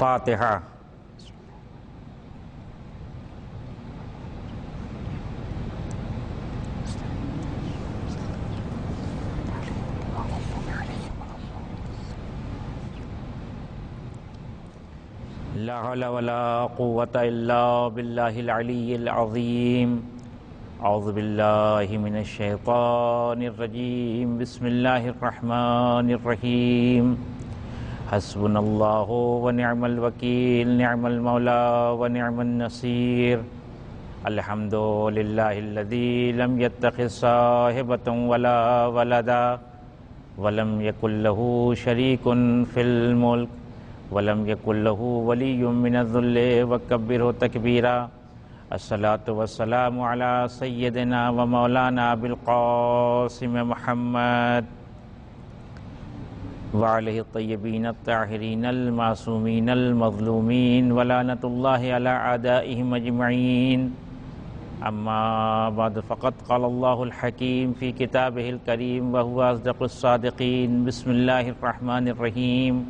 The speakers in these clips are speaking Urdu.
فاتحہ۔ لا حول ولا قوة الا باللہ العلی العظیم۔ اعوذ باللہ من الشیطان الرجیم، بسم اللہ الرحمن الرحیم۔ حسبنا اللہ ونعم الوکیل، نعم المولا ونعم النصیر۔ الحمد للہ الذی لم يتخذ صاحبۃ ولا ولدا ولم یکن لہ شریک فی الملک ولم یکن لہ ولی من الذل وکبرہ تکبیرا۔ الصلاۃ والسلام علی سیدنا و مولانا ابی القاسم محمد وعلیہ الطیبین الطاہرین المعصومین المظلومین ولعنۃ اللہ علی اعدائہم اجمعین۔ اما بعد فقد قال اللہ الحکیم فی کتابہ الکریم وہو اصدق الصادقین۔ بسم اللہ الرحمن الرحیم۔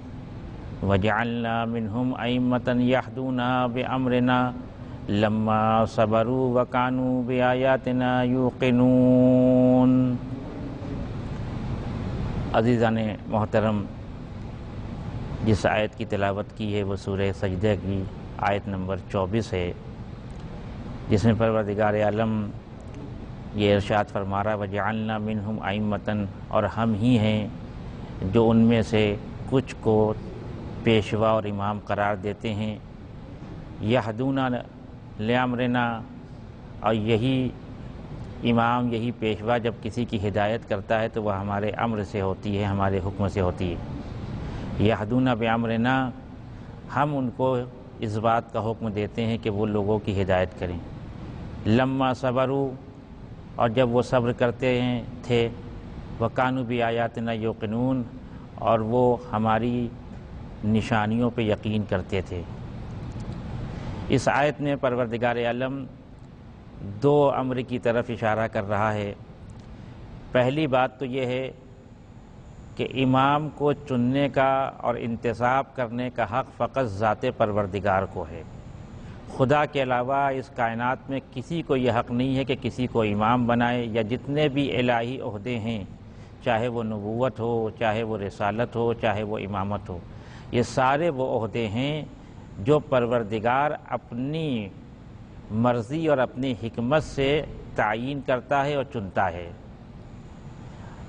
وجعلنا منہم ائمۃ یہدون بامرنا لما صبروا وکانوا بآیاتنا یوقنون۔ عزیزان محترم، جس آیت کی تلاوت کی ہے وہ سورہ سجدہ کی آیت نمبر 24 ہے، جس میں پروردگار عالم یہ ارشاد فرما رہا وجعلنا منہم ائمۃ، اور ہم ہی ہیں جو ان میں سے کچھ کو پیشوا اور امام قرار دیتے ہیں، یہدون لامرنا، اور یہی امام یہی پیشوا جب کسی کی ہدایت کرتا ہے تو وہ ہمارے امر سے ہوتی ہے، ہمارے حکم سے ہوتی ہے۔ یہدون بامرنا، ہم ان کو اس بات کا حکم دیتے ہیں کہ وہ لوگوں کی ہدایت کریں۔ لما صبروا، اور جب وہ صبر کرتے تھے، وکانوا بآیاتنا یوقنون، اور وہ ہماری نشانیوں پہ یقین کرتے تھے۔ اس آیت میں پروردگار عالم دو امر کی طرف اشارہ کر رہا ہے۔ پہلی بات تو یہ ہے کہ امام کو چننے کا اور انتخاب کرنے کا حق فقط ذات پروردگار کو ہے۔ خدا کے علاوہ اس کائنات میں کسی کو یہ حق نہیں ہے کہ کسی کو امام بنائے، یا جتنے بھی الہی عہدے ہیں، چاہے وہ نبوت ہو، چاہے وہ رسالت ہو، چاہے وہ امامت ہو، یہ سارے وہ عہدے ہیں جو پروردگار اپنی مرضی اور اپنی حکمت سے تعیین کرتا ہے اور چنتا ہے۔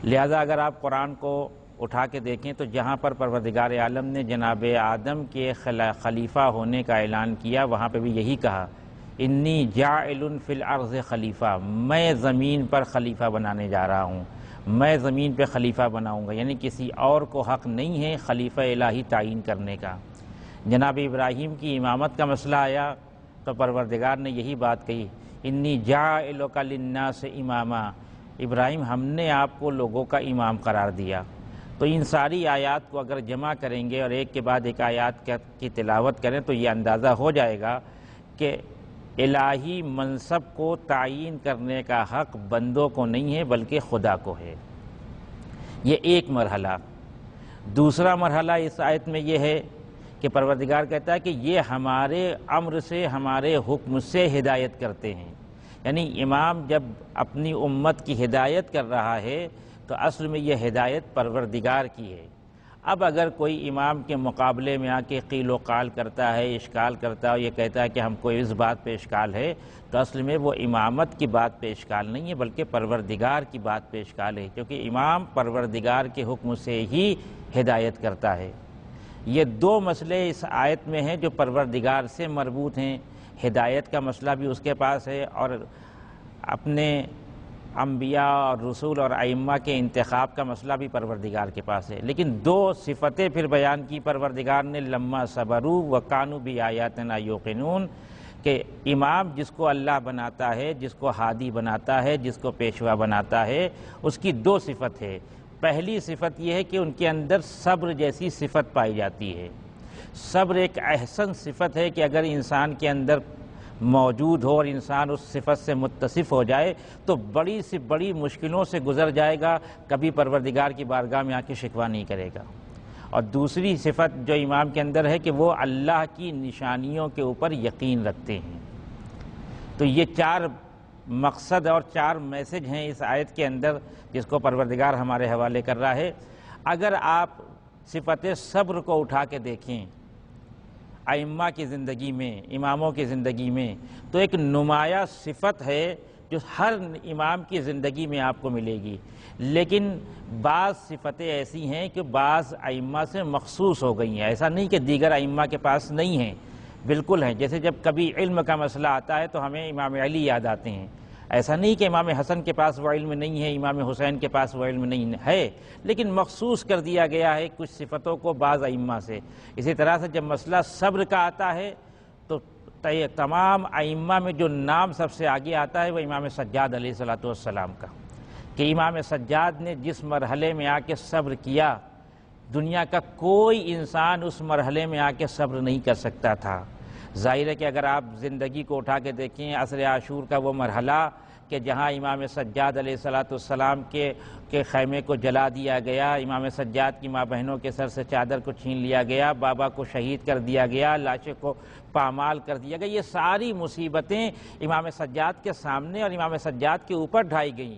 لہذا اگر آپ قرآن کو اٹھا کے دیکھیں تو جہاں پر پروردگار عالم نے جناب آدم کے خلیفہ ہونے کا اعلان کیا، وہاں پہ بھی یہی کہا انی جاعل فی الارض خلیفہ، میں زمین پر خلیفہ بنانے جا رہا ہوں، میں زمین پہ خلیفہ بناؤں گا، یعنی کسی اور کو حق نہیں ہے خلیفہ الہی تعین کرنے کا۔ جناب ابراہیم کی امامت کا مسئلہ آیا تو پروردگار نے یہی بات کہی انی جاعلک للناس اماما، ابراہیم ہم نے آپ کو لوگوں کا امام قرار دیا۔ تو ان ساری آیات کو اگر جمع کریں گے اور ایک کے بعد ایک آیات کی تلاوت کریں تو یہ اندازہ ہو جائے گا کہ الہی منصب کو تعیین کرنے کا حق بندوں کو نہیں ہے بلکہ خدا کو ہے۔ یہ ایک مرحلہ۔ دوسرا مرحلہ اس آیت میں یہ ہے کہ پروردگار کہتا ہے کہ یہ ہمارے امر سے، ہمارے حکم سے ہدایت کرتے ہیں۔ یعنی امام جب اپنی امت کی ہدایت کر رہا ہے تو اصل میں یہ ہدایت پروردگار کی ہے۔ اب اگر کوئی امام کے مقابلے میں آ کے قیل و قال کرتا ہے، اشکال کرتا ہے، اور یہ کہتا ہے کہ ہم کو اس بات پہ اشکال ہے، تو اصل میں وہ امامت کی بات پہ اشکال نہیں ہے بلکہ پروردگار کی بات پہ اشکال ہے، کیونکہ امام پروردگار کے حکم سے ہی ہدایت کرتا ہے۔ یہ دو مسئلے اس آیت میں ہیں جو پروردگار سے مربوط ہیں۔ ہدایت کا مسئلہ بھی اس کے پاس ہے اور اپنے انبیاء اور رسول اور ائمہ کے انتخاب کا مسئلہ بھی پروردگار کے پاس ہے۔ لیکن دو صفتیں پھر بیان کی پروردگار نے، لما صبروا وکانوا بآیاتنا یوقنون، کہ امام جس کو اللہ بناتا ہے، جس کو ہادی بناتا ہے، جس کو پیشوا بناتا ہے، اس کی دو صفت ہے۔ پہلی صفت یہ ہے کہ ان کے اندر صبر جیسی صفت پائی جاتی ہے۔ صبر ایک احسن صفت ہے کہ اگر انسان کے اندر موجود ہو اور انسان اس صفت سے متصف ہو جائے تو بڑی سے بڑی مشکلوں سے گزر جائے گا، کبھی پروردگار کی بارگاہ میں آ کے شکوہ نہیں کرے گا۔ اور دوسری صفت جو امام کے اندر ہے کہ وہ اللہ کی نشانیوں کے اوپر یقین رکھتے ہیں۔ تو یہ 4 مقصد اور 4 میسج ہیں اس آیت کے اندر جس کو پروردگار ہمارے حوالے کر رہا ہے۔ اگر آپ صفت صبر کو اٹھا کے دیکھیں ائمہ کی زندگی میں، اماموں کی زندگی میں، تو ایک نمایاں صفت ہے جو ہر امام کی زندگی میں آپ کو ملے گی، لیکن بعض صفتیں ایسی ہیں کہ بعض ائمہ سے مخصوص ہو گئی ہیں۔ ایسا نہیں کہ دیگر ائمہ کے پاس نہیں ہیں، بالکل ہیں۔ جیسے جب کبھی علم کا مسئلہ آتا ہے تو ہمیں امام علی یاد آتے ہیں۔ ایسا نہیں کہ امام حسن کے پاس وہ علم نہیں ہے، امام حسین کے پاس وہ علم نہیں ہے، لیکن مخصوص کر دیا گیا ہے کچھ صفتوں کو بعض ائمہ سے۔ اسی طرح سے جب مسئلہ صبر کا آتا ہے تو تمام ائمہ میں جو نام سب سے آگے آتا ہے وہ امام سجاد علیہ السلام کا، کہ امام سجاد نے جس مرحلے میں آ کے صبر کیا، دنیا کا کوئی انسان اس مرحلے میں آ کے صبر نہیں کر سکتا تھا۔ ظاہر ہے کہ اگر آپ زندگی کو اٹھا کے دیکھیں عصر عاشور کا وہ مرحلہ کہ جہاں امام سجاد علیہ السلام کے خیمے کو جلا دیا گیا، امام سجاد کی ماں بہنوں کے سر سے چادر کو چھین لیا گیا، بابا کو شہید کر دیا گیا، لاشیں کو پامال کر دیا گیا، یہ ساری مصیبتیں امام سجاد کے سامنے اور امام سجاد کے اوپر ڈھائی گئیں۔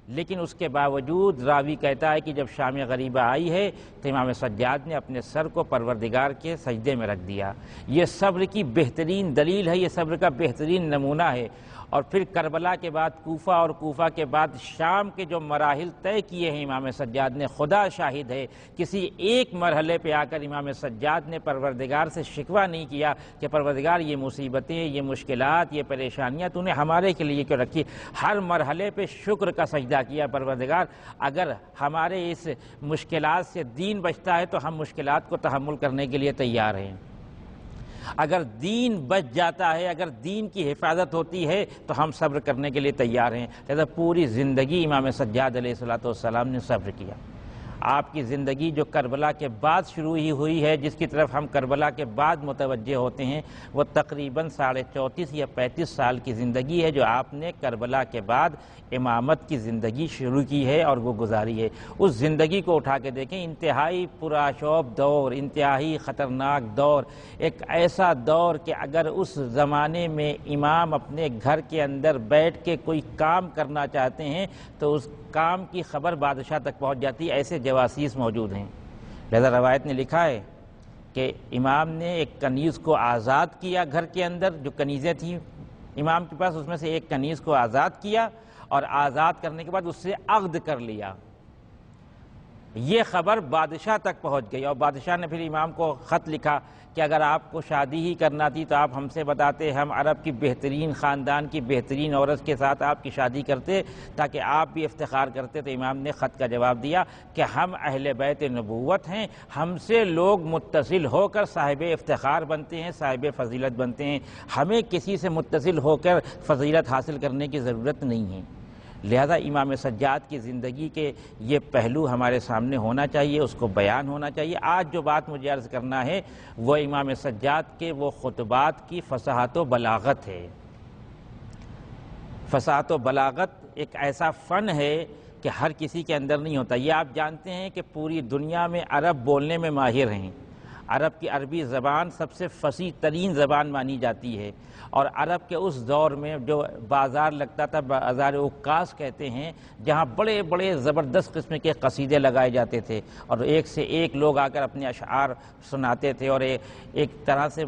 لیکن اس کے باوجود راوی کہتا ہے کہ جب شام غریبہ آئی ہے تو امام سجاد نے اپنے سر کو پروردگار کے سجدے میں رکھ دیا۔ یہ صبر کی بہترین دلیل ہے، یہ صبر کا بہترین نمونہ ہے۔ اور پھر کربلا کے بعد کوفہ اور کوفہ کے بعد شام کے جو مراحل طے کیے ہیں امام سجاد نے، خدا شاہد ہے کسی ایک مرحلے پہ آ کر امام سجاد نے پروردگار سے شکوہ نہیں کیا کہ پروردگار یہ مصیبتیں، یہ مشکلات، یہ پریشانیاں تو نے ہمارے کے لیے کیوں رکھی۔ ہر مرحلے پہ شکر کا سجدہ کیا، پروردگار اگر ہمارے اس مشکلات سے دین بچتا ہے تو ہم مشکلات کو تحمل کرنے کے لیے تیار ہیں، اگر دین بچ جاتا ہے، اگر دین کی حفاظت ہوتی ہے تو ہم صبر کرنے کے لیے تیار ہیں۔ لہذا پوری زندگی امام سجاد علیہ السلام نے صبر کیا۔ آپ کی زندگی جو کربلا کے بعد شروع ہی ہوئی ہے، جس کی طرف ہم کربلا کے بعد متوجہ ہوتے ہیں، وہ تقریباً 34.5 یا 35 سال کی زندگی ہے جو آپ نے کربلا کے بعد امامت کی زندگی شروع کی ہے اور وہ گزاری ہے۔ اس زندگی کو اٹھا کے دیکھیں، انتہائی پرآشوب دور، انتہائی خطرناک دور، ایک ایسا دور کہ اگر اس زمانے میں امام اپنے گھر کے اندر بیٹھ کے کوئی کام کرنا چاہتے ہیں تو اس کام کی خبر بادشاہ تک پہنچ جاتی، ایسے جواسیس موجود ہیں۔ لہذا روایت نے لکھا ہے کہ امام نے ایک کنیز کو آزاد کیا، گھر کے اندر جو کنیزیں تھیں امام کے پاس اس میں سے ایک کنیز کو آزاد کیا، اور آزاد کرنے کے بعد اس سے عقد کر لیا۔ یہ خبر بادشاہ تک پہنچ گئی، اور بادشاہ نے پھر امام کو خط لکھا کہ اگر آپ کو شادی ہی کرنا تھی تو آپ ہم سے بتاتے، ہم عرب کی بہترین خاندان کی بہترین عورت کے ساتھ آپ کی شادی کرتے تاکہ آپ بھی افتخار کرتے۔ تو امام نے خط کا جواب دیا کہ ہم اہل بیت نبوت ہیں، ہم سے لوگ متصل ہو کر صاحب افتخار بنتے ہیں، صاحب فضیلت بنتے ہیں، ہمیں کسی سے متصل ہو کر فضیلت حاصل کرنے کی ضرورت نہیں ہے۔ لہذا امام سجاد کی زندگی کے یہ پہلو ہمارے سامنے ہونا چاہیے، اس کو بیان ہونا چاہیے۔ آج جو بات مجھے عرض کرنا ہے وہ امام سجاد کے وہ خطبات کی فصاحت و بلاغت ہے۔ فصاحت و بلاغت ایک ایسا فن ہے کہ ہر کسی کے اندر نہیں ہوتا۔ یہ آپ جانتے ہیں کہ پوری دنیا میں عرب بولنے میں ماہر ہیں، عرب کی عربی زبان سب سے فصیح ترین زبان مانی جاتی ہے، اور عرب کے اس دور میں جو بازار لگتا تھا، بازار عکاظ کہتے ہیں، جہاں بڑے بڑے زبردست قسم کے قصیدے لگائے جاتے تھے اور ایک سے ایک لوگ آ کر اپنے اشعار سناتے تھے، اور ایک طرح سے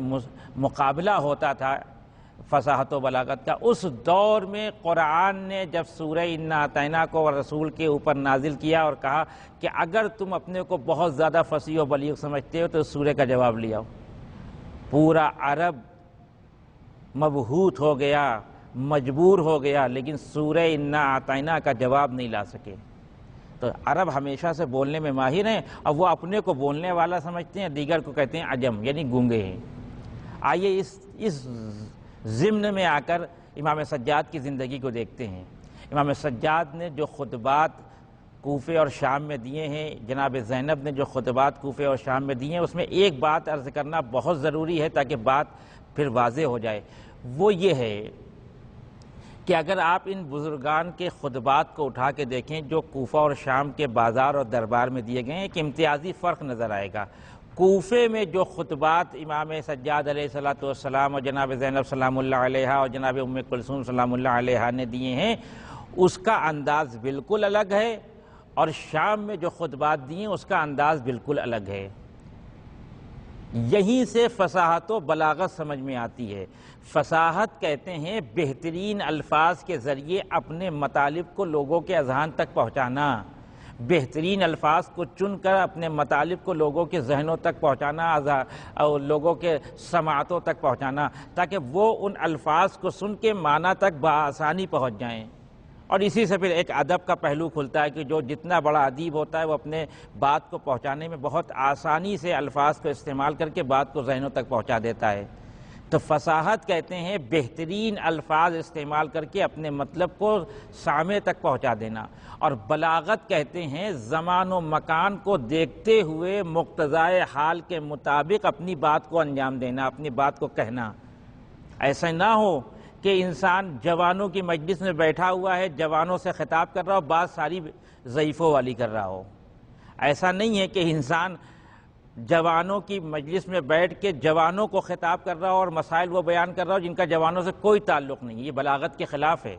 مقابلہ ہوتا تھا فصاحت و بلاغت کا۔ اس دور میں قرآن نے جب سورہ انا اعطیناک کو رسول کے اوپر نازل کیا اور کہا کہ اگر تم اپنے کو بہت زیادہ فصیح و بلیغ سمجھتے ہو تو سورہ کا جواب لے آؤ، پورا عرب مبہوت ہو گیا، مجبور ہو گیا، لیکن سورہ انا اعطیناک کا جواب نہیں لا سکے۔ تو عرب ہمیشہ سے بولنے میں ماہر ہیں، اور وہ اپنے کو بولنے والا سمجھتے ہیں، دیگر کو کہتے ہیں عجم، یعنی گونگے ہیں۔ آئیے اس ضمن میں آ کر امام سجاد کی زندگی کو دیکھتے ہیں۔ امام سجاد نے جو خطبات کوفے اور شام میں دیے ہیں، جناب زینب نے جو خطبات کوفے اور شام میں دیے ہیں، اس میں ایک بات عرض کرنا بہت ضروری ہے تاکہ بات پھر واضح ہو جائے۔ وہ یہ ہے کہ اگر آپ ان بزرگان کے خطبات کو اٹھا کے دیکھیں جو کوفہ اور شام کے بازار اور دربار میں دیے گئے ہیں، ایک امتیازی فرق نظر آئے گا۔ کوفے میں جو خطبات امام سجاد علیہ السلام اور جناب زینب سلام اللہ علیہا اور جناب ام کلثوم سلام اللہ علیہا نے دیے ہیں، اس کا انداز بالکل الگ ہے، اور شام میں جو خطبات دیے ہیں اس کا انداز بالکل الگ ہے۔ یہیں سے فصاحت و بلاغت سمجھ میں آتی ہے۔ فصاحت کہتے ہیں بہترین الفاظ کے ذریعے اپنے مطالب کو لوگوں کے اذہان تک پہنچانا، بہترین الفاظ کو چن کر اپنے مطالب کو لوگوں کے ذہنوں تک پہنچانا اور لوگوں کے سماعتوں تک پہنچانا، تاکہ وہ ان الفاظ کو سن کے معنی تک بآسانی پہنچ جائیں۔ اور اسی سے پھر ایک ادب کا پہلو کھلتا ہے کہ جو جتنا بڑا ادیب ہوتا ہے وہ اپنے بات کو پہنچانے میں بہت آسانی سے الفاظ کو استعمال کر کے بات کو ذہنوں تک پہنچا دیتا ہے۔ تو فصاحت کہتے ہیں بہترین الفاظ استعمال کر کے اپنے مطلب کو سامع تک پہنچا دینا، اور بلاغت کہتے ہیں زمان و مکان کو دیکھتے ہوئے مقتضائے حال کے مطابق اپنی بات کو انجام دینا، اپنی بات کو کہنا۔ ایسا نہ ہو کہ انسان جوانوں کی مجلس میں بیٹھا ہوا ہے، جوانوں سے خطاب کر رہا ہو، بات ساری ضعیفوں والی کر رہا ہو۔ ایسا نہیں ہے کہ انسان جوانوں کی مجلس میں بیٹھ کے جوانوں کو خطاب کر رہا ہو اور مسائل وہ بیان کر رہا ہو جن کا جوانوں سے کوئی تعلق نہیں، یہ بلاغت کے خلاف ہے۔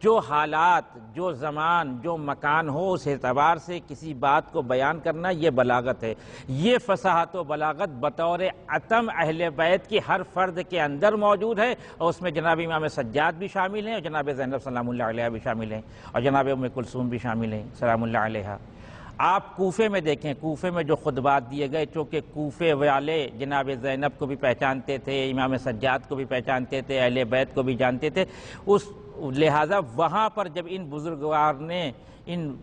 جو حالات، جو زمان، جو مکان ہو اس اعتبار سے کسی بات کو بیان کرنا، یہ بلاغت ہے۔ یہ فصاحت و بلاغت بطور عتم اہل بیت کی ہر فرد کے اندر موجود ہے، اور اس میں جناب امام سجاد بھی شامل ہیں، اور جناب زینب سلام اللہ علیہ بھی شامل ہیں، اور جناب ام کلثوم بھی شامل ہیں سلام اللہ علیہ۔ آپ کوفے میں دیکھیں، کوفے میں جو خطبات دیے گئے، چونکہ کوفے والے جناب زینب کو بھی پہچانتے تھے، امام سجاد کو بھی پہچانتے تھے، اہل بیت کو بھی جانتے تھے، اس لہٰذا وہاں پر جب ان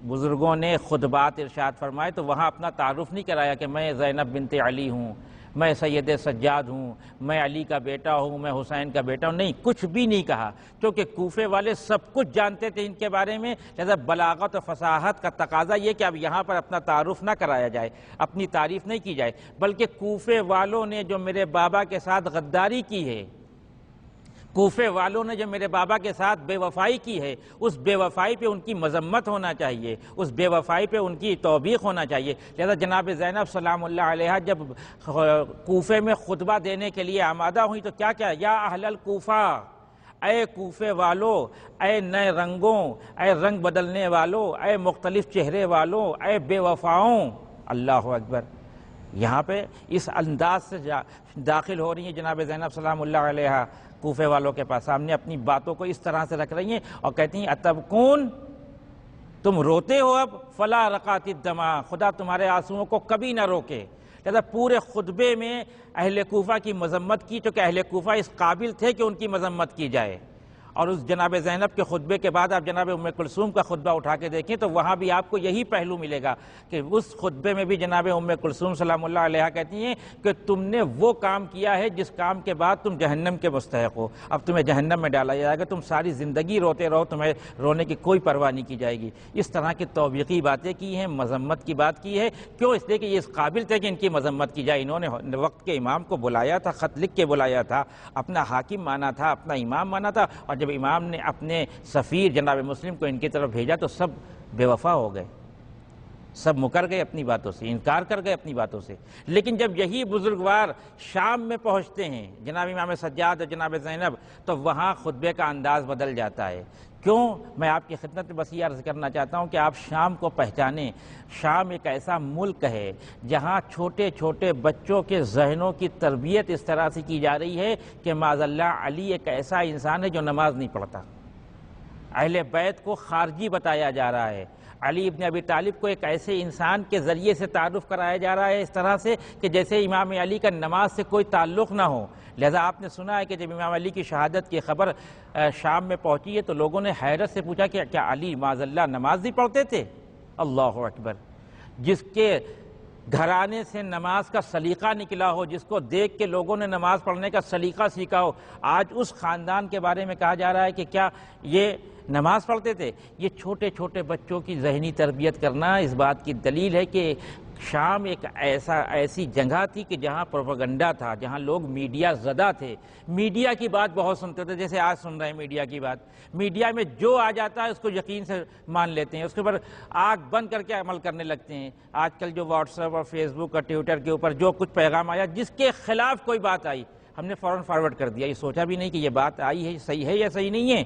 بزرگوں نے خطبات ارشاد فرمائے تو وہاں اپنا تعارف نہیں کرایا کہ میں زینب بنت علی ہوں، میں سید سجاد ہوں، میں علی کا بیٹا ہوں، میں حسین کا بیٹا ہوں، نہیں، کچھ بھی نہیں کہا، کیونکہ کوفے والے سب کچھ جانتے تھے ان کے بارے میں۔ لہذا بلاغت و فصاحت کا تقاضا یہ کہ اب یہاں پر اپنا تعارف نہ کرایا جائے، اپنی تعریف نہیں کی جائے، بلکہ کوفے والوں نے جو میرے بابا کے ساتھ غداری کی ہے، کوفے والوں نے جو میرے بابا کے ساتھ بے وفائی کی ہے، اس بے وفائی پہ ان کی مذمت ہونا چاہیے، اس بے وفائی پہ ان کی توبیخ ہونا چاہیے۔ لہذا جناب زینب سلام اللہ علیہ جب کوفے میں خطبہ دینے کے لیے آمادہ ہوئی تو کیا کیا؟ یا اہل الکوفہ، اے کوفے والو، اے نئے رنگوں، اے رنگ بدلنے والو، اے مختلف چہرے والو، اے بے وفاؤں، اللہ اکبر۔ یہاں پہ اس انداز سے داخل ہو رہی ہیں جناب زینب سلام اللہ علیہ کوفے والوں کے پاس، سامنے اپنی باتوں کو اس طرح سے رکھ رہی ہیں اور کہتی ہیں اتبکون، تم روتے ہو اب، فلا رقات الدماء، خدا تمہارے آنسوؤں کو کبھی نہ روکے۔ لہذا پورے خطبے میں اہل کوفہ کی مذمت کی، چونکہ اہل کوفہ اس قابل تھے کہ ان کی مذمت کی جائے۔ اور اس جناب زینب کے خطبے کے بعد آپ جناب ام کلثوم کا خطبہ اٹھا کے دیکھیں تو وہاں بھی آپ کو یہی پہلو ملے گا کہ اس خطبے میں بھی جناب ام کلثوم سلام اللہ علیہ کہتی ہیں کہ تم نے وہ کام کیا ہے جس کام کے بعد تم جہنم کے مستحق ہو، اب تمہیں جہنم میں ڈالا جائے گا، تم ساری زندگی روتے رہو، تمہیں رونے کی کوئی پرواہ نہیں کی جائے گی۔ اس طرح کی توبیخی باتیں کی ہیں، مذمت کی بات کی ہے، کیوں؟ اس لیے کہ یہ اس قابل تھے کہ ان کی مذمت کی جائے۔ انہوں نے وقت کے امام کو بلایا تھا، خط لکھ کے بلایا تھا، اپنا حاکم مانا تھا، اپنا امام مانا تھا، اور جب امام نے اپنے سفیر جناب مسلم کو ان کی طرف بھیجا تو سب بے وفا ہو گئے، سب مکر گئے اپنی باتوں سے، انکار کر گئے اپنی باتوں سے۔ لیکن جب یہی بزرگوار شام میں پہنچتے ہیں جناب امام سجاد اور جناب زینب تو وہاں خطبے کا انداز بدل جاتا ہے۔ کیوں؟ میں آپ کی خدمت میں بس یہ عرض کرنا چاہتا ہوں کہ آپ شام کو پہچانیں۔ شام ایک ایسا ملک ہے جہاں چھوٹے چھوٹے بچوں کے ذہنوں کی تربیت اس طرح سے کی جا رہی ہے کہ معاذ اللہ علی ایک ایسا انسان ہے جو نماز نہیں پڑھتا، اہل بیت کو خارجی بتایا جا رہا ہے، علی ابن ابی طالب کو ایک ایسے انسان کے ذریعے سے تعارف کرایا جا رہا ہے اس طرح سے کہ جیسے امام علی کا نماز سے کوئی تعلق نہ ہو۔ لہذا آپ نے سنا ہے کہ جب امام علی کی شہادت کی خبر شام میں پہنچی ہے تو لوگوں نے حیرت سے پوچھا کہ کیا علی معاذ اللہ نماز نہیں پڑھتے تھے؟ اللہ اکبر! جس کے گھرانے سے نماز کا سلیقہ نکلا ہو، جس کو دیکھ کے لوگوں نے نماز پڑھنے کا سلیقہ سیکھا ہو، آج اس خاندان کے بارے میں کہا جا رہا ہے کہ کیا یہ نماز پڑھتے تھے؟ یہ چھوٹے چھوٹے بچوں کی ذہنی تربیت کرنا اس بات کی دلیل ہے کہ شام ایک ایسی جگہ تھی کہ جہاں پروپیگنڈا تھا، جہاں لوگ میڈیا زدہ تھے، میڈیا کی بات بہت سنتے تھے، جیسے آج سن رہے ہیں میڈیا کی بات۔ میڈیا میں جو آ جاتا ہے اس کو یقین سے مان لیتے ہیں، اس کے اوپر آنکھ بند کر کے عمل کرنے لگتے ہیں۔ آج کل جو واٹس ایپ اور فیس بک اور ٹویٹر کے اوپر جو کچھ پیغام آیا، جس کے خلاف کوئی بات آئی، ہم نے فوراً فارورڈ کر دیا، یہ سوچا بھی نہیں کہ یہ بات آئی ہے صحیح ہے یا صحیح نہیں ہے۔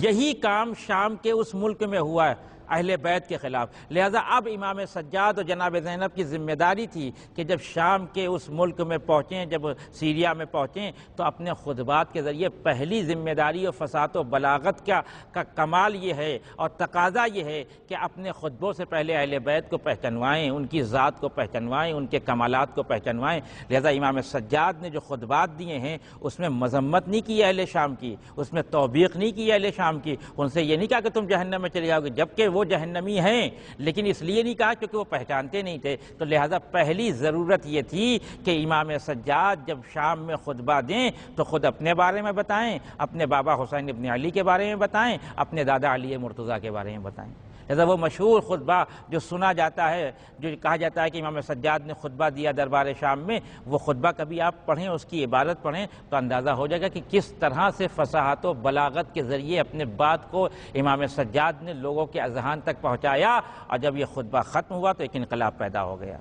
یہی کام شام کے اس ملک میں ہوا ہے اہل بیت کے خلاف۔ لہذا اب امام سجاد اور جناب زینب کی ذمہ داری تھی کہ جب شام کے اس ملک میں پہنچیں، جب سیریا میں پہنچیں، تو اپنے خطبات کے ذریعے پہلی ذمہ داری اور فصاحت و بلاغت کا کمال یہ ہے اور تقاضا یہ ہے کہ اپنے خطبوں سے پہلے اہل بیت کو پہچنوائیں، ان کی ذات کو پہچنوائیں، ان کے کمالات کو پہچنوائیں۔ لہذا امام سجاد نے جو خطبات دیے ہیں اس میں مذمت نہیں کی اہل شام کی، اس میں توبیخ نہیں کی اہل شام کی، ان سے یہ نہیں کہا کہ تم جہنم میں چلے جاؤ گے، جبکہ وہ جہنمی ہیں، لیکن اس لیے نہیں کہا کیونکہ وہ پہچانتے نہیں تھے۔ تو لہذا پہلی ضرورت یہ تھی کہ امام سجاد جب شام میں خطبہ دیں تو خود اپنے بارے میں بتائیں، اپنے بابا حسین ابن علی کے بارے میں بتائیں، اپنے دادا علی مرتضیٰ کے بارے میں بتائیں۔ لہذا وہ مشہور خطبہ جو سنا جاتا ہے، جو کہا جاتا ہے کہ امام سجاد نے خطبہ دیا دربار شام میں، وہ خطبہ کبھی آپ پڑھیں، اس کی عبارت پڑھیں تو اندازہ ہو جائے گا کہ کس طرح سے فصاحت و بلاغت کے ذریعے اپنے بات کو امام سجاد نے لوگوں کے اذہان تک پہنچایا، اور جب یہ خطبہ ختم ہوا تو ایک انقلاب پیدا ہو گیا۔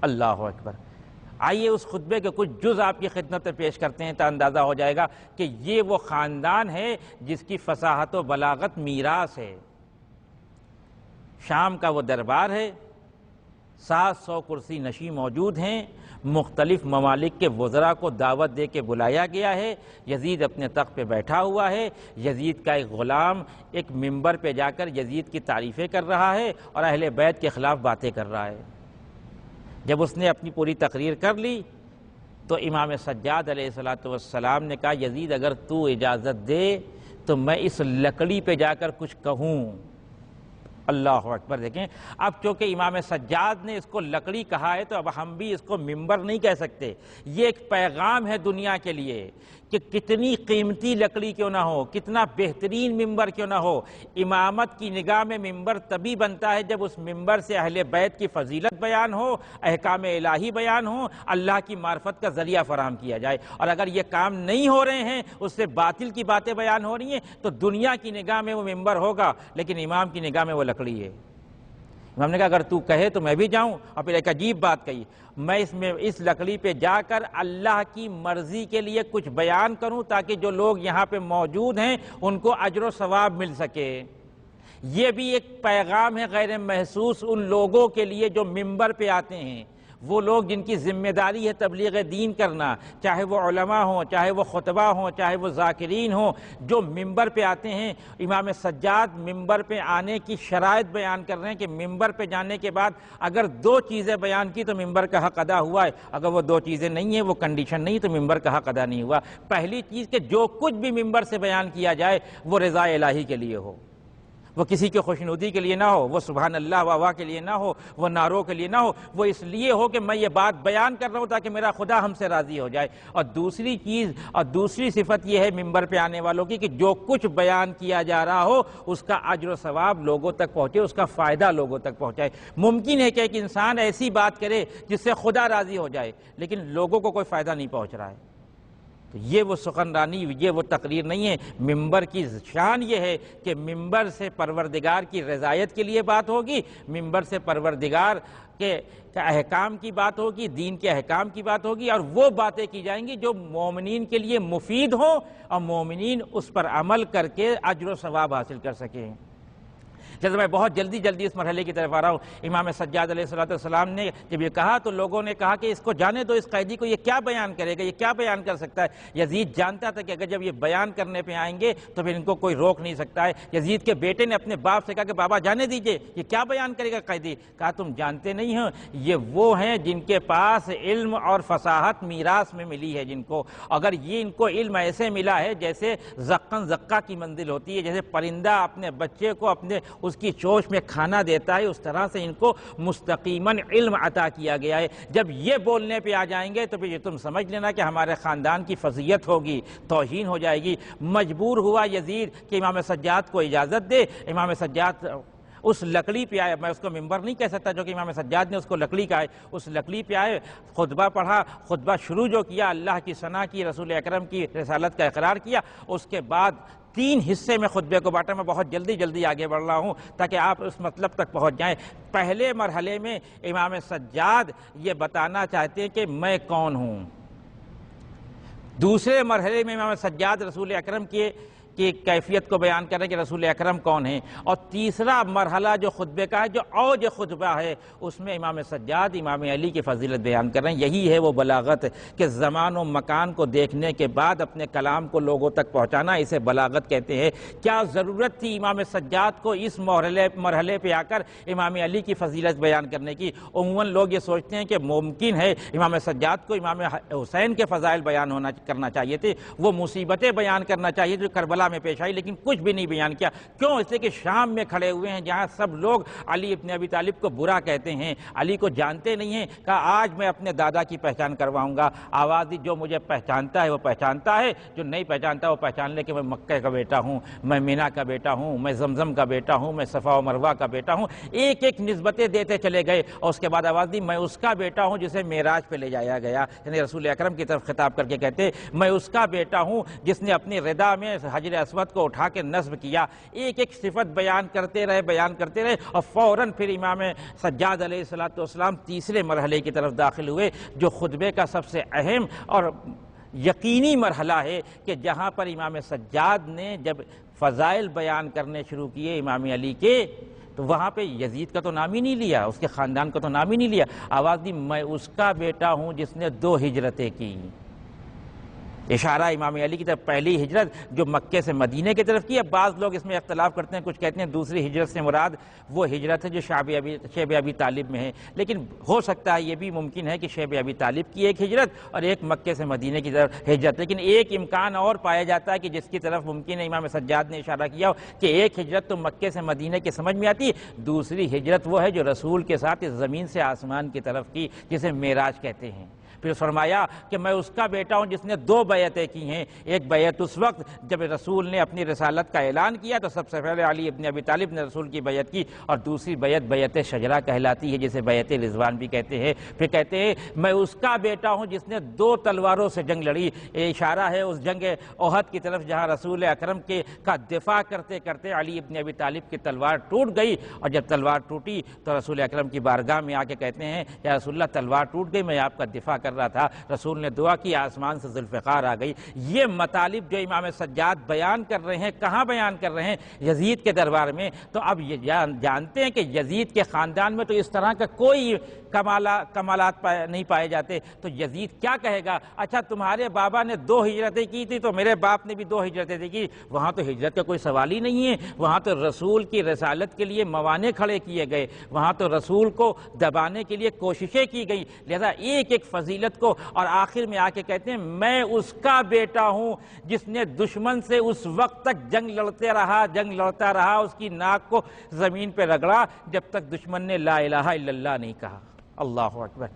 اللہ اکبر۔ آئیے اس خطبے کے کچھ جز آپ کی خدمت میں پیش کرتے ہیں تو اندازہ ہو جائے گا کہ یہ وہ خاندان ہے جس کی فصاحت و بلاغت میراث ہے۔ شام کا وہ دربار ہے، 700 کرسی نشین موجود ہیں، مختلف ممالک کے وزراء کو دعوت دے کے بلایا گیا ہے، یزید اپنے تخت پہ بیٹھا ہوا ہے، یزید کا ایک غلام ایک منبر پہ جا کر یزید کی تعریفیں کر رہا ہے اور اہل بیت کے خلاف باتیں کر رہا ہے۔ جب اس نے اپنی پوری تقریر کر لی تو امام سجاد علیہ السلام نے کہا یزید اگر تو اجازت دے تو میں اس لکڑی پہ جا کر کچھ کہوں۔ اللہ اکبر۔ دیکھیں اب چونکہ امام سجاد نے اس کو لکڑی کہا ہے تو اب ہم بھی اس کو منبر نہیں کہہ سکتے۔ یہ ایک پیغام ہے دنیا کے لیے کہ کتنی قیمتی لکڑی کیوں نہ ہو، کتنا بہترین منبر کیوں نہ ہو، امامت کی نگاہ میں منبر تبھی بنتا ہے جب اس منبر سے اہل بیت کی فضیلت بیان ہو، احکام الہی بیان ہو، اللہ کی معرفت کا ذریعہ فراہم کیا جائے۔ اور اگر یہ کام نہیں ہو رہے ہیں، اس سے باطل کی باتیں بیان ہو رہی ہیں، تو دنیا کی نگاہ میں وہ منبر ہوگا لیکن امام کی نگاہ میں وہ لکڑی ہے۔ امام نے کہا اگر تو کہے تو میں بھی جاؤں، اور پھر ایک عجیب بات کہی، میں اس لکڑی پہ جا کر اللہ کی مرضی کے لیے کچھ بیان کروں تاکہ جو لوگ یہاں پہ موجود ہیں ان کو اجر و ثواب مل سکے۔ یہ بھی ایک پیغام ہے غیر محسوس ان لوگوں کے لیے جو منبر پہ آتے ہیں، وہ لوگ جن کی ذمہ داری ہے تبلیغ دین کرنا، چاہے وہ علماء ہوں، چاہے وہ خطبہ ہوں، چاہے وہ ذاکرین ہوں، جو منبر پہ آتے ہیں۔ امام سجاد منبر پہ آنے کی شرائط بیان کر رہے ہیں کہ منبر پہ جانے کے بعد اگر 2 چیزیں بیان کی تو منبر کا حق ادا ہوا ہے، اگر وہ 2 چیزیں نہیں ہیں، وہ کنڈیشن نہیں تو منبر کا حق ادا نہیں ہوا۔ پہلی چیز کہ جو کچھ بھی منبر سے بیان کیا جائے وہ رضا الہی کے لیے ہو، وہ کسی کی خوشنودی کے لیے نہ ہو، وہ سبحان اللہ واہ کے لیے نہ ہو، وہ نعروں کے لیے نہ ہو، وہ اس لیے ہو کہ میں یہ بات بیان کر رہا ہوں تاکہ میرا خدا ہم سے راضی ہو جائے۔ اور دوسری چیز اور دوسری صفت یہ ہے منبر پہ آنے والوں کی کہ جو کچھ بیان کیا جا رہا ہو اس کا اجر و ثواب لوگوں تک پہنچے، اس کا فائدہ لوگوں تک پہنچائے۔ ممکن ہے کہ ایک انسان ایسی بات کرے جس سے خدا راضی ہو جائے لیکن لوگوں کو کوئی فائدہ نہیں پہنچ رہا ہے، تو یہ وہ سخنرانی، یہ وہ تقریر نہیں ہے۔ منبر کی شان یہ ہے کہ منبر سے پروردگار کی رضایت کے لیے بات ہوگی، منبر سے پروردگار کے احکام کی بات ہوگی، دین کے احکام کی بات ہوگی، اور وہ باتیں کی جائیں گی جو مومنین کے لیے مفید ہوں اور مومنین اس پر عمل کر کے اجر و ثواب حاصل کر سکیں۔ جیسے میں بہت جلدی اس مرحلے کی طرف آ رہا ہوں۔ امام سجاد علیہ السلام نے جب یہ کہا تو لوگوں نے کہا کہ اس کو جانے دو، اس قیدی کو، یہ کیا بیان کرے گا، یہ کیا بیان کر سکتا ہے۔ یزید جانتا تھا کہ اگر جب یہ بیان کرنے پہ آئیں گے تو پھر ان کو کوئی روک نہیں سکتا ہے۔ یزید کے بیٹے نے اپنے باپ سے کہا کہ بابا جانے دیجئے، یہ کیا بیان کرے گا قیدی۔ کہا تم جانتے نہیں ہو یہ وہ ہیں جن کے پاس علم اور فصاحت میراث میں ملی ہے، جن کو اگر یہ ان کو علم ایسے ملا ہے جیسے زقن زقہ کی منزل ہوتی ہے، جیسے پرندہ اپنے بچے کو اپنے اس کی چوش میں کھانا دیتا ہے، اس طرح سے ان کو مستقیماً علم عطا کیا گیا ہے۔ جب یہ بولنے پہ آ جائیں گے تو پھر یہ تم سمجھ لینا کہ ہمارے خاندان کی فضیلت ہوگی، توہین ہو جائے گی۔ مجبور ہوا یزید کہ امام سجاد کو اجازت دے۔ امام سجاد اس لکڑی پہ آئے، میں اس کو ممبر نہیں کہہ سکتا جو کہ امام سجاد نے اس کو لکڑی کہا ہے، اس لکڑی پہ آئے، خطبہ پڑھا، خطبہ شروع جو کیا اللہ کی ثنا کی، رسول اکرم کی رسالت کا اقرار کیا، اس کے بعد 3 حصے میں خطبے کو بانٹا۔ میں بہت جلدی آگے بڑھ رہا ہوں تاکہ آپ اس مطلب تک پہنچ جائیں۔ پہلے مرحلے میں امام سجاد یہ بتانا چاہتے ہیں کہ میں کون ہوں۔ دوسرے مرحلے میں امام سجاد رسول اکرم کی کیفیت کو بیان کر رہے ہیں کہ رسول اکرم کون ہیں، اور تیسرا مرحلہ جو خطبے کا ہے، جو اوج خطبہ ہے، اس میں امام سجاد امام علی کی فضیلت بیان کر رہے ہیں۔ یہی ہے وہ بلاغت کہ زمان و مکان کو دیکھنے کے بعد اپنے کلام کو لوگوں تک پہنچانا، اسے بلاغت کہتے ہیں۔ کیا ضرورت تھی امام سجاد کو اس مرحلے پہ آ کر امام علی کی فضیلت بیان کرنے کی؟ عموماً لوگ یہ سوچتے ہیں کہ ممکن ہے امام سجاد کو امام حسین کے فضائل بیان کرنا چاہیے تھے، وہ مصیبتیں بیان کرنا چاہیے جو کربلا میں پیش آئی، لیکن کچھ بھی نہیں بیان کیا۔ کیوں؟ اس لیے کہ شام میں کھڑے ہوئے ہیں جہاں سب لوگ علی ابن ابی طالب کو برا کہتے ہیں، علی کو جانتے نہیں ہیں۔ کہا آج میں اپنے دادا کی پہچان کرواؤں گا۔ آواز دی جو مجھے پہچانتا ہے وہ پہچانتا ہے، جو نہیں پہچانتا وہ پہچان لے کہ میں مکہ کا بیٹا ہوں، میں مینا کا بیٹا ہوں، میں زمزم کا بیٹا ہوں، میں صفا و مروہ کا بیٹا ہوں۔ ایک ایک نسبتیں دیتے چلے گئے، اور اس کے بعد آواز دی میں اس کا بیٹا ہوں جسے معراج پہ لے جایا گیا، یعنی رسول اکرم کی طرف خطاب کر کے کہتے میں اس کا بیٹا ہوں جس نے اپنی ردا میں حجر اسود کو اٹھا کے نصب کیا۔ ایک ایک صفت بیان کرتے رہے، اور فوراً پھر امام سجاد علیہ السلام تیسرے مرحلے کی طرف داخل ہوئے، جو خطبے کا سب سے اہم اور یقینی مرحلہ ہے، کہ جہاں پر امام سجاد نے جب فضائل بیان کرنے شروع کیے امام علی کے، تو وہاں پہ یزید کا تو نام ہی نہیں لیا، اس کے خاندان کا تو نام ہی نہیں لیا۔ آواز دی میں اس کا بیٹا ہوں جس نے 2 ہجرتیں کی۔ اشارہ امام علی کی طرف پہلی ہجرت جو مکے سے مدینے کی طرف کی۔ اب بعض لوگ اس میں اختلاف کرتے ہیں، کچھ کہتے ہیں دوسری ہجرت سے مراد وہ ہجرت ہے جو شیب ابی طالب میں ہے، لیکن ہو سکتا ہے یہ بھی ممکن ہے کہ شیب ابی طالب کی ایک ہجرت اور ایک مکے سے مدینے کی طرف ہجرت، لیکن ایک امکان اور پایا جاتا ہے کہ جس کی طرف ممکن ہے امام سجاد نے اشارہ کیا ہو کہ ایک ہجرت تو مکے سے مدینے کے سمجھ میں آتی ہے، دوسری ہجرت وہ ہے جو رسول کے ساتھ اس زمین سے آسمان کی طرف کی، جسے معراج کہتے ہیں۔ پھر فرمایا کہ میں اس کا بیٹا ہوں جس نے 2 بیعتیں کی ہیں، ایک بیعت اس وقت جب رسول نے اپنی رسالت کا اعلان کیا تو سب سے پہلے علی ابن ابی طالب نے رسول کی بیعت کی، اور دوسری بیعت شجرہ کہلاتی ہے جسے بیعت رضوان بھی کہتے ہیں۔ پھر کہتے ہیں میں اس کا بیٹا ہوں جس نے 2 تلواروں سے جنگ لڑی، یہ اشارہ ہے اس جنگ احد کی طرف جہاں رسول اکرم کا دفاع کرتے کرتے علی ابن ابی طالب کی تلوار ٹوٹ گئی، اور جب تلوار ٹوٹی تو رسول اکرم کی بارگاہ میں آ کے کہتے ہیں یا رسول اللہ تلوار ٹوٹ گئی، میں آپ کا دفاع کر رہا تھا، رسول نے دعا کی آسمان سے ذوالفقار آ گئی۔ یہ مطالب جو امام سجاد بیان کر رہے ہیں، کہاں بیان کر رہے ہیں؟ یزید کے دربار میں۔ تو اب یہ جانتے ہیں کہ یزید کے خاندان میں تو اس طرح کا کوئی کمالات نہیں پائے جاتے، تو یزید کیا کہے گا اچھا تمہارے بابا نے 2 ہجرتیں کی تھی تو میرے باپ نے بھی 2 ہجرتیں کی، وہاں تو ہجرت کا کوئی سوال ہی نہیں ہے، وہاں تو رسول کی رسالت کے لیے موانع کھڑے کیے گئے، وہاں تو رسول کو دبانے کے لیے کوششیں کی گئی، لہذا ایک ایک فضیلت کو، اور آخر میں آ کے کہتے ہیں میں اس کا بیٹا ہوں جس نے دشمن سے اس وقت تک جنگ لڑتا رہا، اس کی ناک کو زمین پہ رگڑا جب تک دشمن نے لا الہ الا اللہ نہیں کہا۔ اللہ اکبر،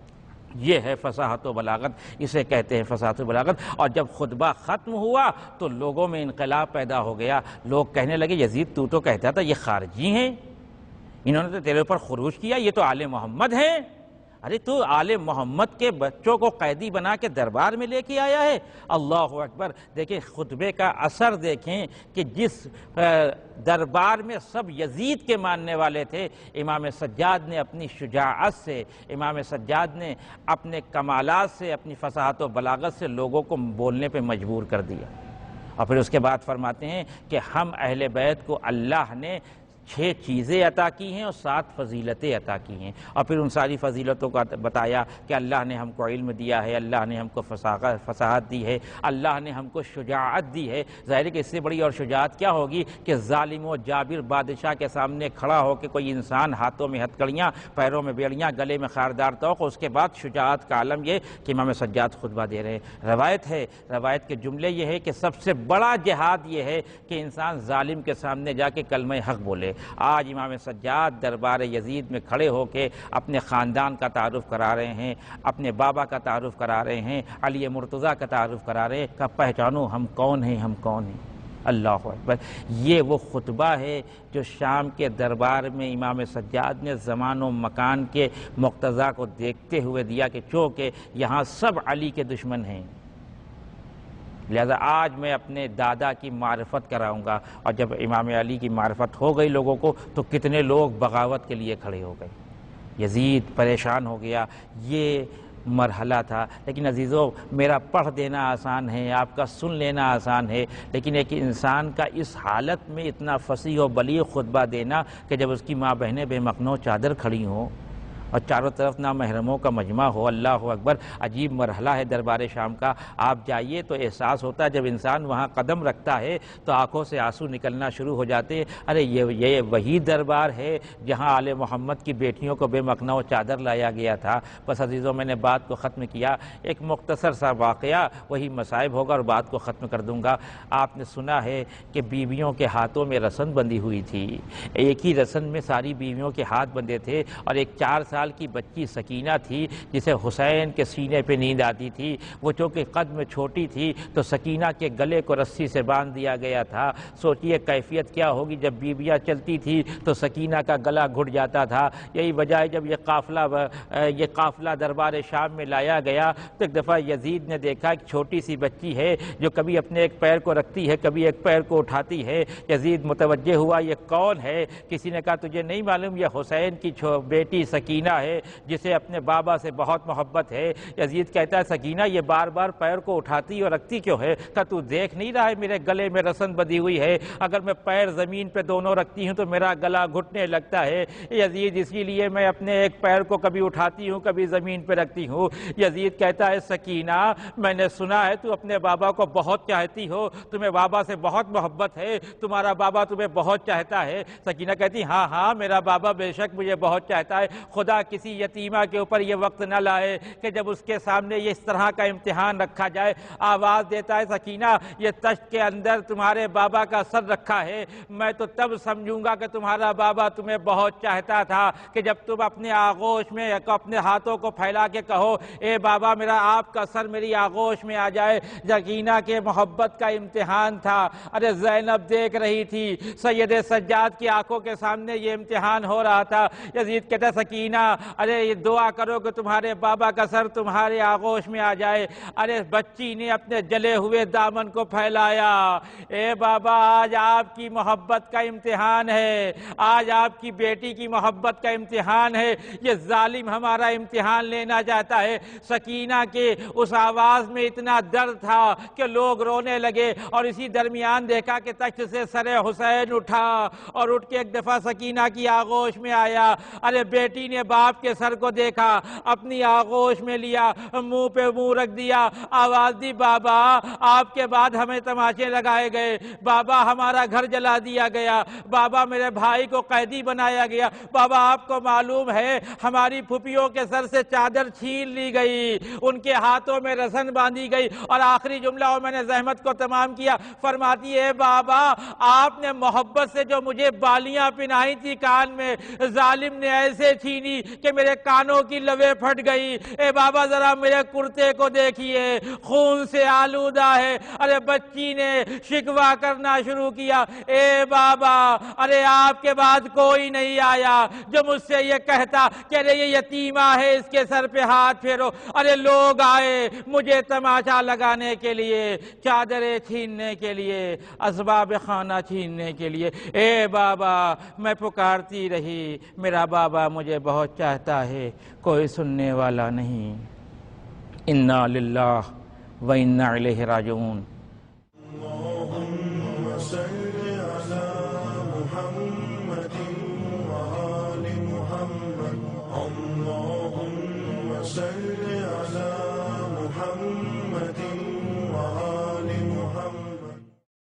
یہ ہے فصاحت و بلاغت، اسے کہتے ہیں فصاحت و بلاغت۔ اور جب خطبہ ختم ہوا تو لوگوں میں انقلاب پیدا ہو گیا، لوگ کہنے لگے یزید تو کہتا تھا یہ خارجی ہیں، انہوں نے تو تیرے اوپر خروج کیا، یہ تو آل محمد ہیں، ارے تو آل محمد کے بچوں کو قیدی بنا کے دربار میں لے کے آیا ہے۔ اللہ اکبر، دیکھیں خطبے کا اثر دیکھیں کہ جس دربار میں سب یزید کے ماننے والے تھے، امام سجاد نے اپنی شجاعت سے، امام سجاد نے اپنے کمالات سے، اپنی فصاحت و بلاغت سے لوگوں کو بولنے پہ مجبور کر دیا۔ اور پھر اس کے بعد فرماتے ہیں کہ ہم اہل بیت کو اللہ نے 6 چیزیں عطا کی ہیں اور 7 فضیلتیں عطا کی ہیں، اور پھر ان ساری فضیلتوں کا بتایا کہ اللہ نے ہم کو علم دیا ہے، اللہ نے ہم کو فصاحت دی ہے، اللہ نے ہم کو شجاعت دی ہے۔ ظاہر ہے کہ اس سے بڑی اور شجاعت کیا ہوگی کہ ظالم و جابر بادشاہ کے سامنے کھڑا ہو کے کوئی انسان ہاتھوں میں ہتکڑیاں، پیروں میں بیڑیاں، گلے میں خاردار توق، اس کے بعد شجاعت کا عالم یہ کہ امام سجاد خطبہ دے رہے ہیں۔ روایت کے جملے یہ ہے کہ سب سے بڑا جہاد یہ ہے کہ انسان ظالم کے سامنے جا کے کلمہ حق بولے۔ آج امام سجاد دربار یزید میں کھڑے ہو کے اپنے خاندان کا تعارف کرا رہے ہیں، اپنے بابا کا تعارف کرا رہے ہیں، علی مرتضیٰ کا تعارف کرا رہے ہیں کہ پہچانو ہم کون ہیں، ہم کون ہیں۔ اللہ اکبر۔ یہ وہ خطبہ ہے جو شام کے دربار میں امام سجاد نے زمان و مکان کے مقتضا کو دیکھتے ہوئے دیا کہ چونکہ یہاں سب علی کے دشمن ہیں، لہذا آج میں اپنے دادا کی معرفت کراؤں گا۔ اور جب امام علی کی معرفت ہو گئی لوگوں کو تو کتنے لوگ بغاوت کے لیے کھڑے ہو گئے۔ یزید پریشان ہو گیا، یہ مرحلہ تھا۔ لیکن عزیزو، میرا پڑھ دینا آسان ہے، آپ کا سن لینا آسان ہے، لیکن ایک انسان کا اس حالت میں اتنا فصیح و بلیغ خطبہ دینا کہ جب اس کی ماں بہنیں بے مخنو چادر کھڑی ہوں اور چاروں طرف نامحرموں کا مجمع ہو، اللہ اکبر، عجیب مرحلہ ہے دربار شام کا۔ آپ جائیے تو احساس ہوتا ہے، جب انسان وہاں قدم رکھتا ہے تو آنکھوں سے آنسو نکلنا شروع ہو جاتے ہیں۔ ارے یہ وہی دربار ہے جہاں آل محمد کی بیٹیوں کو بے مخنو چادر لایا گیا تھا۔ بس عزیزوں، میں نے بات کو ختم کیا، ایک مختصر سا واقعہ، وہی مصائب ہوگا اور بات کو ختم کر دوں گا۔ آپ نے سنا ہے کہ بیویوں کے ہاتھوں میں رسن بندھی ہوئی تھی، ایک ہی رسن میں ساری بیویوں کے ہاتھ بندھے تھے، اور ایک 4 سال کی بچی سکینہ تھی جسے حسین کے سینے پہ نیند آتی تھی۔ وہ چونکہ قد میں چھوٹی تھی تو سکینہ کے گلے کو رسی سے باندھ دیا گیا تھا۔ سوچئے کیفیت کیا ہوگی، جب بیویاں چلتی تھی تو سکینہ کا گلا گھٹ جاتا تھا۔ یہی وجہ ہے جب یہ قافلہ دربار شام میں لایا گیا تو ایک دفعہ یزید نے دیکھا ایک چھوٹی سی بچی ہے جو کبھی اپنے ایک پیر کو رکھتی ہے، کبھی ایک پیر کو اٹھاتی ہے۔ یزید متوجہ ہوا یہ کون ہے؟ کسی نے کہا تجھے نہیں معلوم یہ حسین کی بیٹی سکینہ ہے جسے اپنے بابا سے بہت محبت ہے۔ یزید کہتا ہے سکینہ یہ بار بار پیر کو اٹھاتی اور رکھتی کیوں ہے؟ کہ تو دیکھ نہیں رہا ہے میرے گلے میں رسن بندھی ہوئی ہے، اگر میں پیر زمین پہ دونوں رکھتی ہوں تو میرا گلا گھٹنے لگتا ہے یزید، اسی لیے میں اپنے ایک پیر کو کبھی اٹھاتی ہوں کبھی زمین پہ رکھتی ہوں۔ یزید کہتا ہے سکینہ میں نے سنا ہے تو اپنے بابا کو بہت چاہتی ہو، تمہیں بابا سے بہت محبت ہے، تمہارا بابا تمہیں بہت چاہتا ہے۔ سکینہ کہتی ہاں ہاں میرا بابا بے شک مجھے بہت چاہتا ہے، خدا کسی یتیمہ کے اوپر یہ وقت نہ لائے کہ جب اس کے سامنے یہ اس طرح کا امتحان رکھا جائے۔ آواز دیتا ہے سکینہ یہ تشت کے اندر تمہارے بابا کا سر رکھا ہے، میں تو تب سمجھوں گا کہ تمہارا بابا تمہیں بہت چاہتا تھا کہ جب تم اپنے آغوش میں اپنے ہاتھوں کو پھیلا کے کہو اے بابا میرا آپ کا سر میری آغوش میں آ جائے۔ سکینہ کے محبت کا امتحان تھا۔ ارے زینب دیکھ رہی تھی، سید سجاد کی آنکھوں کے سامنے یہ امتحان ہو رہا تھا۔ یزید کہتا سکینہ ارے یہ دعا کرو کہ تمہارے بابا کا سر تمہارے آغوش میں آ جائے۔ ارے بچی نے اپنے جلے ہوئے دامن کو پھیلایا، اے بابا آج آپ کی محبت کا امتحان ہے، آج آپ کی بیٹی کی محبت کا امتحان ہے، یہ ظالم ہمارا امتحان لینا چاہتا ہے۔ سکینہ کے اس آواز میں اتنا درد تھا کہ لوگ رونے لگے، اور اسی درمیان دیکھا کہ تخت سے سر حسین اٹھا اور اٹھ کے ایک دفعہ سکینہ کی آغوش میں آیا۔ ارے بیٹی نے باپ کے سر کو دیکھا، اپنی آغوش میں لیا، منہ پہ منہ رکھ دیا، آواز دی بابا آپ کے بعد ہمیں تماشے لگائے گئے، بابا ہمارا گھر جلا دیا گیا، بابا میرے بھائی کو قیدی بنایا گیا، بابا آپ کو معلوم ہے ہماری پھوپھیوں کے سر سے چادر چھین لی گئی، ان کے ہاتھوں میں رسن باندھی گئی، اور آخری جملہ اور میں نے زحمت کو تمام کیا، فرماتی ہے بابا آپ نے محبت سے جو مجھے بالیاں پہنائی تھی کان میں، ظالم نے ایسے چھینی کہ میرے کانوں کی لویں پھٹ گئی۔ اے بابا ذرا میرے کرتے کو دیکھیے خون سے آلودہ ہے۔ ارے بچی نے شکوہ کرنا شروع کیا، اے بابا ارے آپ کے بعد کوئی نہیں آیا جو مجھ سے یہ کہتا کہ ارے یہ یتیمہ ہے اس کے سر پہ ہاتھ پھیرو۔ ارے لوگ آئے مجھے تماشا لگانے کے لیے، چادریں چھیننے کے لیے، اسباب خانہ چھیننے کے لیے۔ اے بابا میں پکارتی رہی، میرا بابا مجھے بہت چاہتا ہے، کوئی سننے والا نہیں۔ انا للہ و انا الیہ راجعون۔ اللہم صل علی محمد و آل محمد، اللہم صل